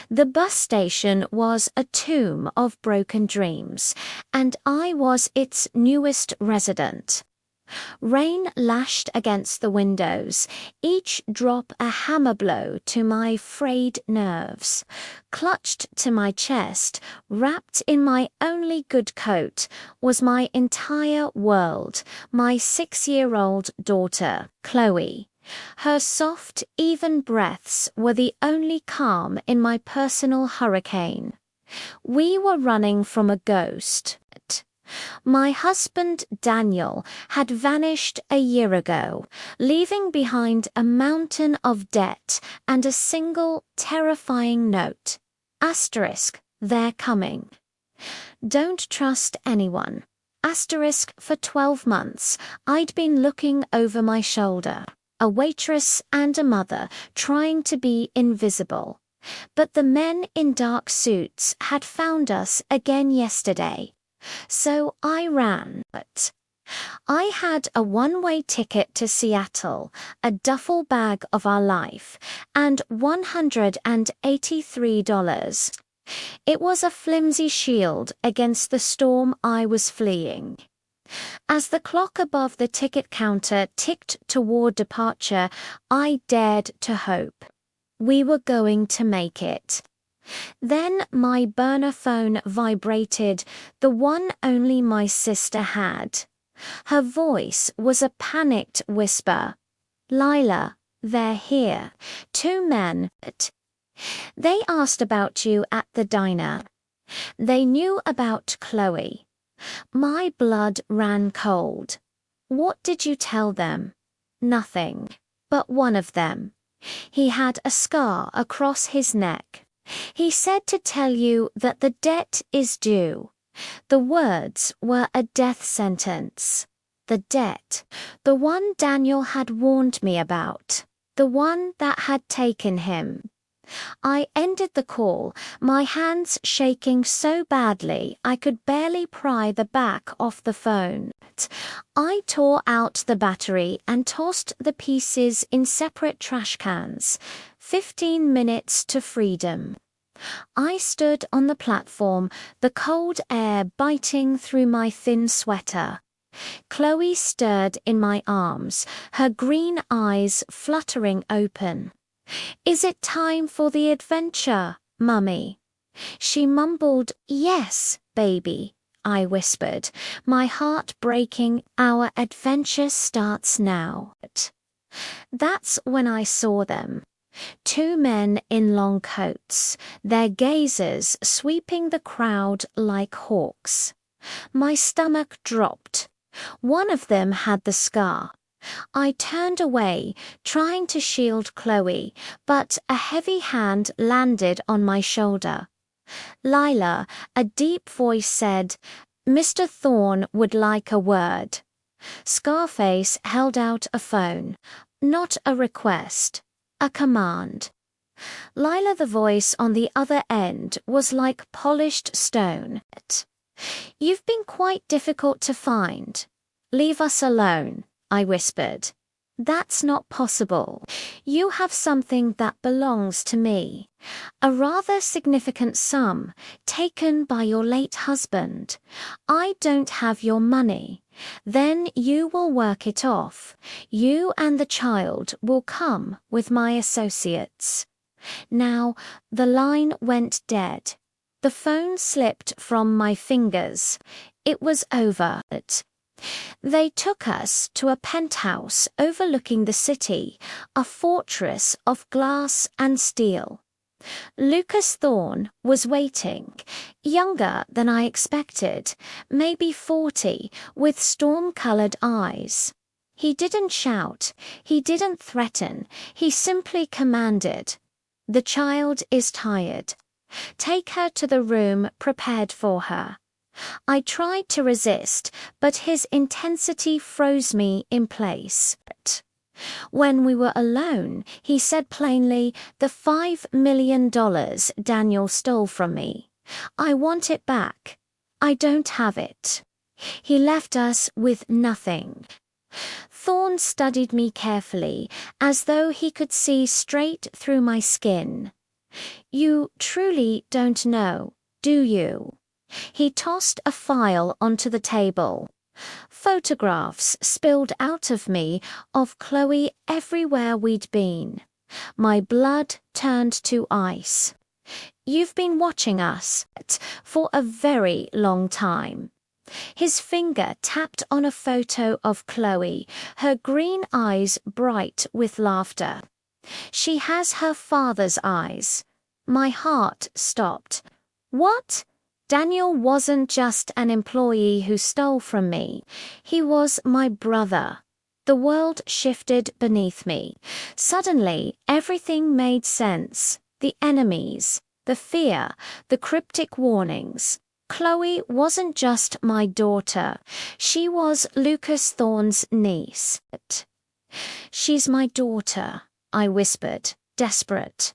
The bus station was a tomb of broken dreams, and I was its newest resident. Rain lashed against the windows, each drop a hammer blow to my frayed nerves. Clutched to my chest, wrapped in my only good coat, was my entire world, my 6-year-old daughter, Chloe. Her soft, even breaths were the only calm in my personal hurricane. We were running from a ghost. My husband, Daniel, had vanished a year ago, leaving behind a mountain of debt and a single, terrifying note. Asterisk, they're coming. Don't trust anyone. Asterisk, for 12 months, I'd been looking over my shoulder, a waitress and a mother, trying to be invisible. But the men in dark suits had found us again yesterday. So I ran, but I had a one-way ticket to Seattle, a duffel bag of our life, and $183. It was a flimsy shield against the storm I was fleeing. As the clock above the ticket counter ticked toward departure, I dared to hope. We were going to make it. Then my burner phone vibrated, the one only my sister had. Her voice was a panicked whisper. "Lila, they're here. 2 men. They asked about you at the diner. They knew about Chloe." My blood ran cold. "What did you tell them?" "Nothing. But one of them. He had a scar across his neck. He said to tell you that the debt is due." The words were a death sentence. The debt. The one Daniel had warned me about. The one that had taken him. I ended the call, my hands shaking so badly I could barely pry the back off the phone. I tore out the battery and tossed the pieces in separate trash cans. 15 minutes to freedom. I stood on the platform, the cold air biting through my thin sweater. Chloe stirred in my arms, her green eyes fluttering open. "Is it time for the adventure, Mummy?" She mumbled, "Yes, baby," I whispered, my heart breaking. "Our adventure starts now." That's when I saw them. 2 men in long coats, their gazes sweeping the crowd like hawks. My stomach dropped. One of them had the scar. I turned away, trying to shield Chloe, but a heavy hand landed on my shoulder. "Lila," a deep voice said, "Mr. Thorne would like a word." Scarface held out a phone. Not a request, a command. Lila, the voice on the other end, was like polished stone. "You've been quite difficult to find. Leave us alone," I whispered. "That's not possible. You have something that belongs to me. A rather significant sum, taken by your late husband. I don't have your money. Then you will work it off. You and the child will come with my associates." Now, the line went dead. The phone slipped from my fingers. It was over. They took us to a penthouse overlooking the city, a fortress of glass and steel. Lucas Thorne was waiting, younger than I expected, maybe 40, with storm-colored eyes. He didn't shout, he didn't threaten, he simply commanded, "The child is tired. Take her to the room prepared for her." I tried to resist, but his intensity froze me in place. When we were alone, he said plainly, "The $5 million Daniel stole from me. I want it back. I don't have it." He left us with nothing. Thorne studied me carefully, as though he could see straight through my skin. You truly don't know, do you? He tossed a file onto the table. Photographs spilled out of me of Chloe everywhere we'd been. My blood turned to ice. You've been watching us for a very long time. His finger tapped on a photo of Chloe, her green eyes bright with laughter. She has her father's eyes. My heart stopped. What? Daniel wasn't just an employee who stole from me. He was my brother. The world shifted beneath me. Suddenly, everything made sense. The enemies, the fear, the cryptic warnings. Chloe wasn't just my daughter. She was Lucas Thorne's niece. She's my daughter, I whispered, desperate.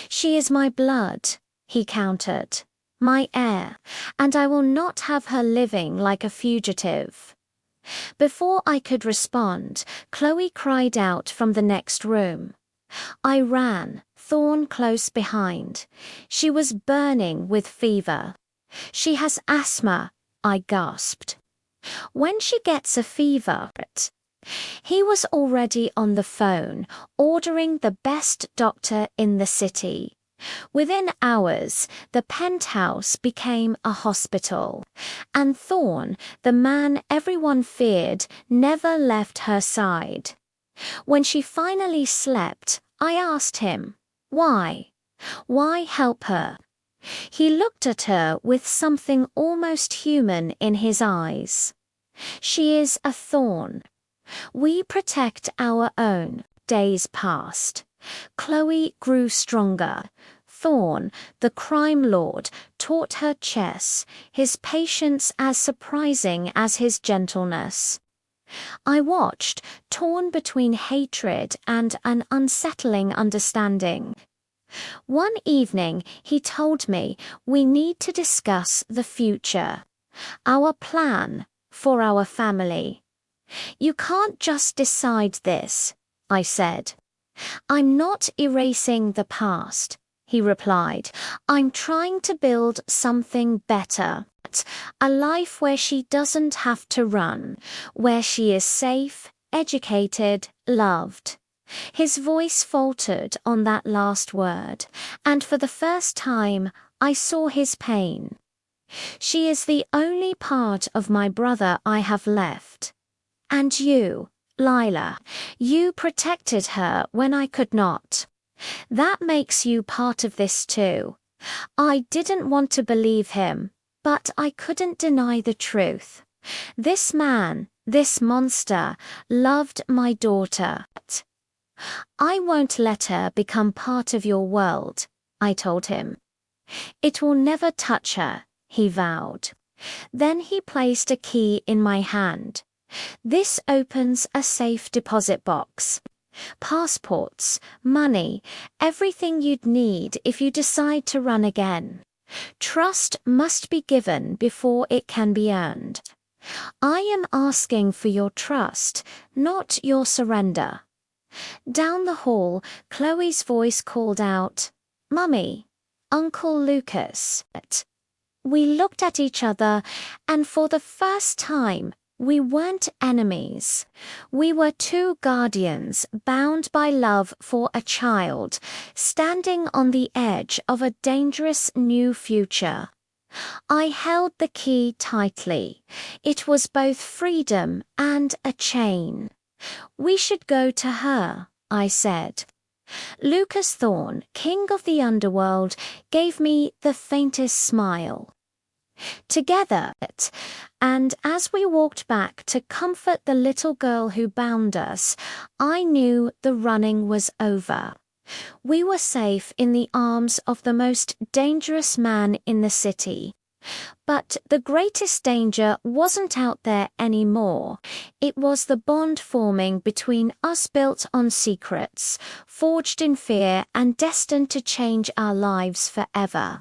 She is my blood, he countered. My heir, and I will not have her living like a fugitive. Before I could respond, Chloe cried out from the next room. I ran, Thorne close behind. She was burning with fever. She has asthma, I gasped. When she gets a fever, he was already on the phone, ordering the best doctor in the city. Within hours, the penthouse became a hospital, and Thorne, the man everyone feared, never left her side. When she finally slept, I asked him, why? Why help her? He looked at her with something almost human in his eyes. She is a thorn. We protect our own. Days passed. Chloe grew stronger. Thorne, the crime lord, taught her chess, his patience as surprising as his gentleness. I watched, torn between hatred and an unsettling understanding. One evening, he told me we need to discuss the future, our plan for our family. You can't just decide this, I said. I'm not erasing the past, he replied. I'm trying to build something better. A life where she doesn't have to run, where she is safe, educated, loved. His voice faltered on that last word, and for the first time I saw his pain. She is the only part of my brother I have left. And you, Lila, you protected her when I could not. That makes you part of this too. I didn't want to believe him, but I couldn't deny the truth. This man, this monster, loved my daughter. I won't let her become part of your world, I told him. It will never touch her, he vowed. Then he placed a key in my hand. This opens a safe deposit box. Passports, money, everything you'd need if you decide to run again. Trust must be given before it can be earned. I am asking for your trust, not your surrender. Down the hall, Chloe's voice called out, Mummy, Uncle Lucas. We looked at each other, and for the first time, we weren't enemies. We were two guardians bound by love for a child, standing on the edge of a dangerous new future. I held the key tightly. It was both freedom and a chain. We should go to her, I said. Lucas Thorne, king of the underworld, gave me the faintest smile. Together, and as we walked back to comfort the little girl who bound us, I knew the running was over. We were safe in the arms of the most dangerous man in the city. But the greatest danger wasn't out there anymore. It was the bond forming between us, built on secrets, forged in fear and destined to change our lives forever.